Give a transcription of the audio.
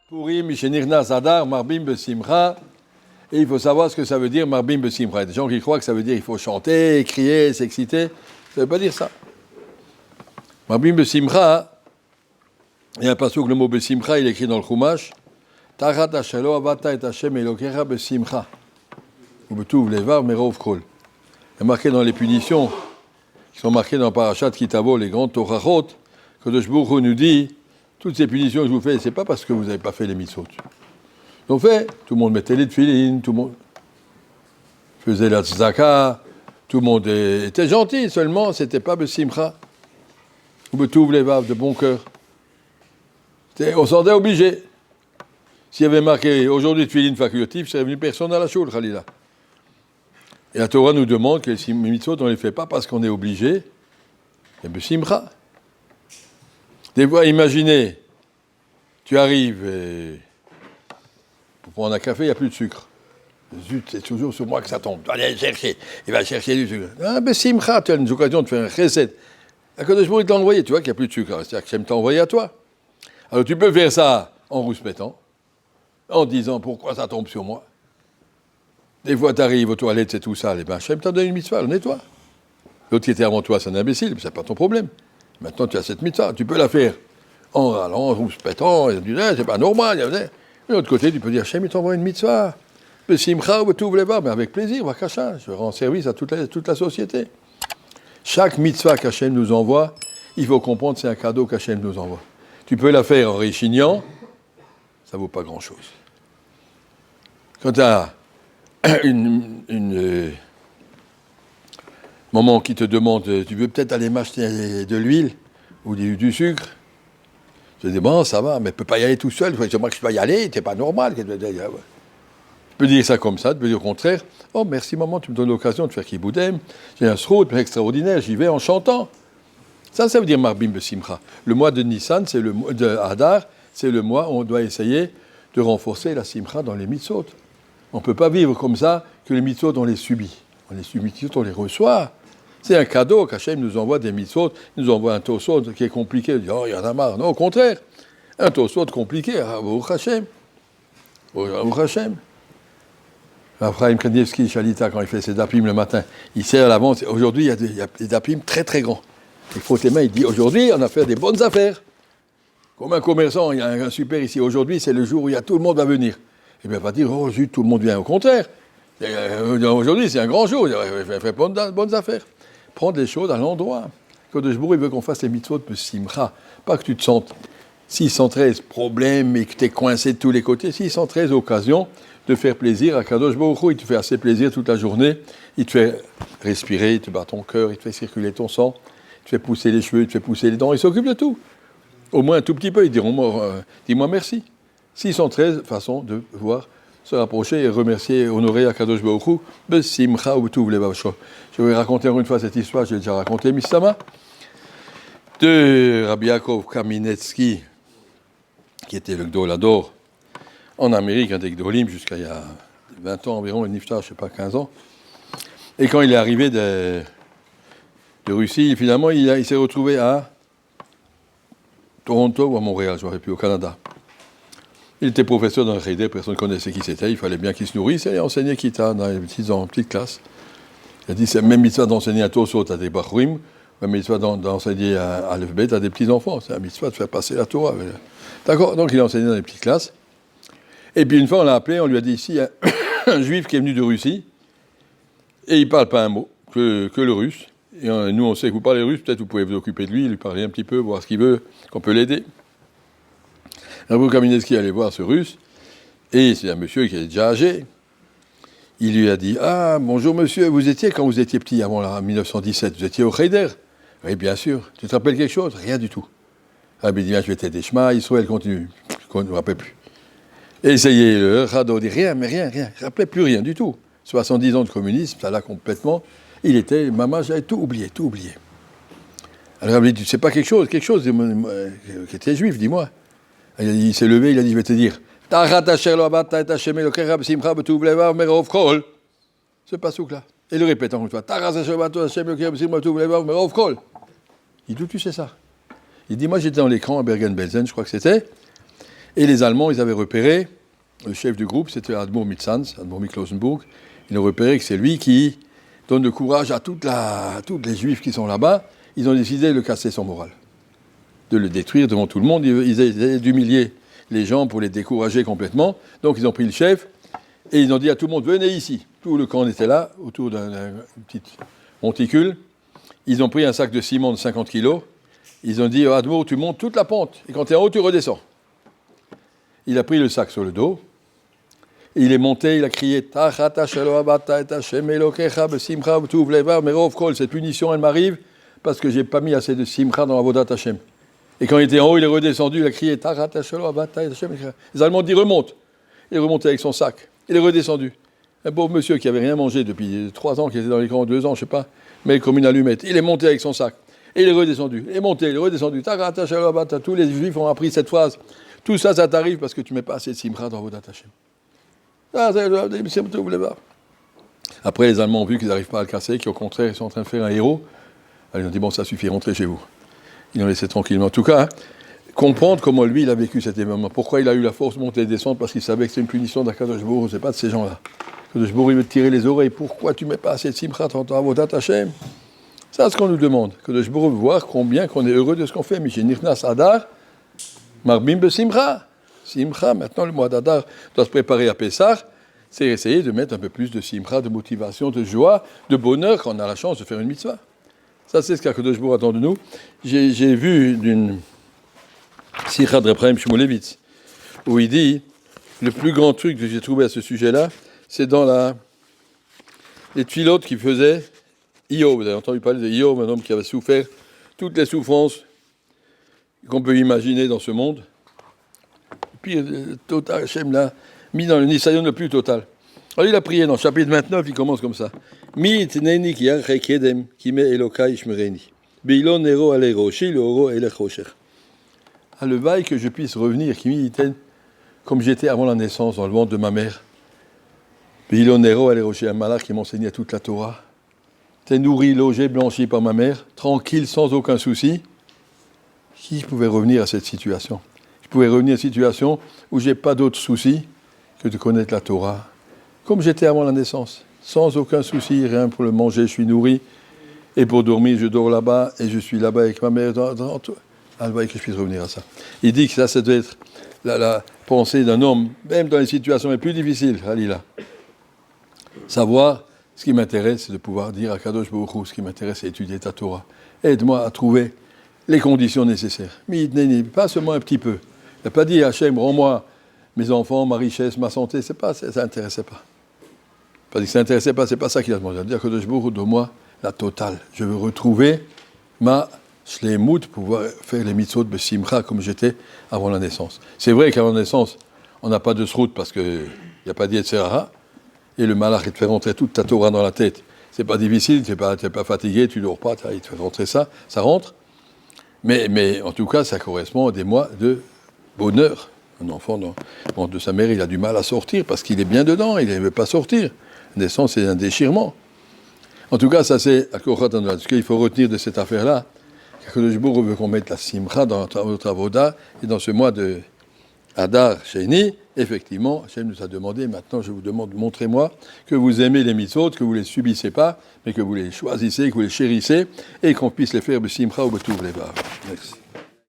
Purim, Mishenirnas Adar, Marbim Besimcha. Et il faut savoir ce que ça veut dire Marbim Besimcha. Il y a des gens qui croient que ça veut dire qu'il faut chanter, crier, s'exciter. Ça ne veut pas dire ça. Marbim Besimcha, il y a un passage où le mot Besimcha, il est écrit dans le Chumash. Tachat Ashelo avata et Hashem Elokecha Besimcha. Ou betuv levar merov kol. Il y a marqué dans les punitions, qui sont marquées dans Parashat Kitavo, les grandes Torahot, que Kadosh Baruch Hu nous dit, toutes ces punitions que je vous fais, c'est pas parce que vous n'avez pas fait les mitzvot. Donc fait, tout le monde mettait les tefilines, tout le monde faisait la tzedaka, tout le monde était gentil, seulement c'était pas besimcha. Ou betuv levav, de bon cœur. On s'en est obligé. S'il y avait marqué aujourd'hui tefilines facultatif, serait venu personne à la choule, Khalila. Et la Torah nous demande que les mitzvot, on ne les fait pas parce qu'on est obligé. Et besimcha. Des fois, imaginez, tu arrives et pour prendre un café, il n'y a plus de sucre. Zut, c'est toujours sur moi que ça tombe. Allez chercher, il va chercher du sucre. Ah, ben simcha, tu as une occasion de faire un chesed. La Kadosh Baruch Hu t'a envoyé, tu vois qu'il n'y a plus de sucre. C'est-à-dire que Hachem t'a envoyé à toi. Alors tu peux faire ça en rouspétant, en disant pourquoi ça tombe sur moi. Des fois, tu arrives aux toilettes, c'est tout sale. Et ben Hachem t'a donné une mitzvah, nettoie. L'autre qui était avant toi, c'est un imbécile, mais c'est pas ton problème. Maintenant, tu as cette mitzvah, tu peux la faire en râlant, en rouspétant, et tu dis, c'est pas normal. De l'autre côté, tu peux dire, Hachem, il t'envoie une mitzvah. Besimcha ou tout voulez mais avec plaisir, vakasha, je rends service à toute la société. Chaque mitzvah qu'Hachem nous envoie, il faut comprendre que c'est un cadeau qu'Hachem nous envoie. Tu peux la faire en réchignant, ça vaut pas grand-chose. Quand tu as une maman qui te demande, tu veux peut-être aller m'acheter de l'huile ou du sucre? Je dis, bon, ça va, mais je ne peux pas y aller tout seul. C'est moi que je dois y aller, c'est pas normal. Tu peux dire ça comme ça, tu peux dire au contraire, oh merci maman, tu me donnes l'occasion de faire kiboudem, j'ai un srout extraordinaire, j'y vais en chantant. Ça veut dire Marbim Besimcha. Le mois de Nissan, c'est le mois de Hadar, c'est le mois où on doit essayer de renforcer la simcha dans les mitzvot. On ne peut pas vivre comme ça que les mitzvot, on les subit. On les subit, on les reçoit. C'est un cadeau qu'Hachem nous envoie des mitzvot, il nous envoie un tosot qui est compliqué. On dit, oh, il y en a marre. Non, au contraire, un tosot compliqué, Baruch Hashem. Baruch Hashem. Abraham Kanievski, Chalita, quand il fait ses dapim le matin, il sert à l'avance. Aujourd'hui, il y a des dapim très très grands. Il frotte les mains, il dit, aujourd'hui, on a fait des bonnes affaires. Comme un commerçant, il y a un super ici. Aujourd'hui, c'est le jour où tout le monde va venir. Il ne va pas dire, oh, zut, tout le monde vient. Au contraire. Aujourd'hui, c'est un grand jour. Il fait bonnes affaires. Prendre les choses à l'endroit. Kadosh Baruch Hu, il veut qu'on fasse les mitzvot de simcha. Pas que tu te sentes 613 problèmes et que tu es coincé de tous les côtés. 613 occasions de faire plaisir à Kadosh Baruch Hu. Il te fait assez plaisir toute la journée. Il te fait respirer, il te bat ton cœur, il te fait circuler ton sang, il te fait pousser les cheveux, il te fait pousser les dents. Il s'occupe de tout. Au moins un tout petit peu. Ils diront, dis-moi merci. 613 façons de pouvoir se rapprocher et remercier, honorer Akadosh Baruch Hu, besimcha ubetuv levavsho. Je vais raconter encore une fois cette histoire, j'ai déjà raconté, Missama, de Rabbi Yaakov Kaminetsky, qui était le Gdol Hador en Amérique, un des Gdolim, jusqu'à il y a 20 ans environ, le Niftar, je ne sais pas, 15 ans. Et quand il est arrivé de Russie, finalement, il s'est retrouvé à Toronto ou à Montréal, je ne sais plus, au Canada. Il était professeur dans le Cheder, personne ne connaissait qui c'était, il fallait bien qu'il se nourrisse, et il enseignait Kita dans les petites classes. Il a dit, c'est même mitzvah d'enseigner à Tosot, à des Bachurim, même mitzvah d'enseigner à Alphabet, à des petits-enfants, c'est un mitzvah de faire passer la Torah. D'accord, donc il a enseigné dans les petites classes. Et puis une fois, on l'a appelé, on lui a dit, ici, il y a un juif qui est venu de Russie, et il ne parle pas un mot, que le russe. Et nous, on sait que vous parlez russe, peut-être vous pouvez vous occuper de lui, lui parler un petit peu, voir ce qu'il veut, qu'on peut l'aider. Rabbi Kaminetsky allait voir ce russe, et c'est un monsieur qui est déjà âgé. Il lui a dit, ah, bonjour monsieur, vous étiez, quand vous étiez petit, avant 1917, vous étiez au Cheder? Oui, bien sûr. Tu te rappelles quelque chose? Rien du tout. Rabbi dit, je vais t'aider. Shema, Israël continue. Je ne me rappelle plus. Essayez le Rado, dit rien. Il ne rappelait plus rien du tout. 70 ans de communisme, ça l'a complètement. Il était, maman, j'avais tout oublié. Alors Rabbi dit, c'est pas quelque chose qui était juif, dis-moi. Il s'est levé, il a dit, je vais te dire, ce passouk-là. Et le répète encore une fois, il dit, d'où tu sais ça? Il dit, moi j'étais dans l'écran à Bergen-Belsen, je crois que c'était, et les Allemands, ils avaient repéré, le chef du groupe, c'était Admor Mitzans, Admor Miklosenburg, ils ont repéré que c'est lui qui donne le courage à toutes les Juifs qui sont là-bas. Ils ont décidé de le casser son moral, de le détruire devant tout le monde. Ils essayaient d'humilier les gens pour les décourager complètement. Donc ils ont pris le chef et ils ont dit à tout le monde, venez ici. Tout le camp était là, autour d'un petit monticule. Ils ont pris un sac de ciment de 50 kilos. Ils ont dit, Admor, tu montes toute la pente. Et quand tu es en haut, tu redescends. Il a pris le sac sur le dos. Et il est monté, il a crié, cette punition, elle m'arrive parce que je n'ai pas mis assez de simcha dans Avodat Hashem. Et quand il était en haut, il est redescendu, il a crié, les Allemands ont dit, remonte. Il est remonté avec son sac. Il est redescendu. Un pauvre monsieur qui n'avait rien mangé depuis 3 ans, qui était dans l'écran 2 ans, je ne sais pas, mais comme une allumette. Il est monté avec son sac. Et il est redescendu. Il est monté, il est redescendu. Tous les Juifs ont appris cette phrase. Tout ça, ça t'arrive parce que tu ne mets pas assez de simcha dans Avodat Hashem. Après, les Allemands ont vu qu'ils n'arrivent pas à le casser, qu'au contraire, ils sont en train de faire un héros. Alors, ils ont dit, bon, ça suffit, rentrez chez vous. Ils l'ont laissé tranquillement. En tout cas, comprendre comment lui, il a vécu cet événement. Pourquoi il a eu la force de monter et de descendre, parce qu'il savait que c'est une punition d'Akadosh Baruch Hu, c'est pas de ces gens-là. Akadosh Baruch Hu, il veut te tirer les oreilles. Pourquoi tu ne mets pas assez de simcha dans ton Avodat Hashem? C'est ce qu'on nous demande. Akadosh Baruch Hu veut voir combien qu'on est heureux de ce qu'on fait. Mishen Nichnas Adar, Marbim Besimcha. Simcha, maintenant le mois d'Adar doit se préparer à Pessah, c'est essayer de mettre un peu plus de simcha, de motivation, de joie, de bonheur quand on a la chance de faire une mitzvah. Ça, c'est ce qu'Akadosh Baruch Hu attend de nous. J'ai vu d'une Sikha de Reb Chaim Shmulevitz, où il dit, le plus grand truc que j'ai trouvé à ce sujet-là, c'est dans les tfilotes qu'il faisait Iyov. Vous avez entendu parler de Iyov, un homme qui avait souffert toutes les souffrances qu'on peut imaginer dans ce monde. Puis total, Hachem l'a mis dans le Nisayon le plus total. Alors il a prié dans le chapitre 29, il commence comme ça. Mi tneni ki yarche kedem ki me Elokai shmereni. Beilon nero alero shi l'oro elechocher. Le bail que je puisse revenir, qui m'iten comme j'étais avant la naissance dans le ventre de ma mère. Beilon nero alero shi, un malach qui m'enseignait toute la Torah. T'es nourri, logé, blanchi par ma mère, tranquille, sans aucun souci. Qui pouvait revenir à cette situation? Je pouvais revenir à une situation où je n'ai pas d'autre souci que de connaître la Torah, comme j'étais avant la naissance, sans aucun souci, rien pour le manger, je suis nourri, et pour dormir, je dors là-bas, et je suis là-bas avec ma mère, que je puisse revenir à ça. Il dit que ça doit être la pensée d'un homme, même dans les situations les plus difficiles, Halila. Savoir, ce qui m'intéresse, c'est de pouvoir dire à Kadosh Baruch Hu, ce qui m'intéresse, c'est étudier ta Torah. Aide-moi à trouver les conditions nécessaires. Pas seulement un petit peu. Il n'a pas dit, Hachem, rends-moi mes enfants, ma richesse, ma santé. Ça n'intéressait pas. Pas dit que ça n'intéressait pas, c'est pas ça qu'il a demandé. Il a dit à Kadosh Baruch Hu, donne-moi la totale. Je veux retrouver ma shleimut, pouvoir faire les mitzvot de simcha comme j'étais avant la naissance. C'est vrai qu'avant la naissance, on n'a pas de srout parce qu'il n'y a pas d'Yetzerara, et le malach, il te fait rentrer toute ta Torah dans la tête. C'est pas difficile, tu n'es pas fatigué, tu ne dors pas, il te fait rentrer ça rentre. Mais en tout cas, ça correspond à des mois de bonheur. Un enfant de sa mère, il a du mal à sortir parce qu'il est bien dedans, il ne veut pas sortir. La naissance, c'est un déchirement. En tout cas, ça c'est ce qu'il faut retenir de cette affaire-là. Que le Jbour veut qu'on mette la simcha dans notre avoda, et dans ce mois de Adar Sheni, effectivement, Hachem nous a demandé, maintenant je vous demande, montrez-moi que vous aimez les mitzvot, que vous ne les subissez pas, mais que vous les choisissez, que vous les chérissez, et qu'on puisse les faire besimcha ou betuv levav. Merci.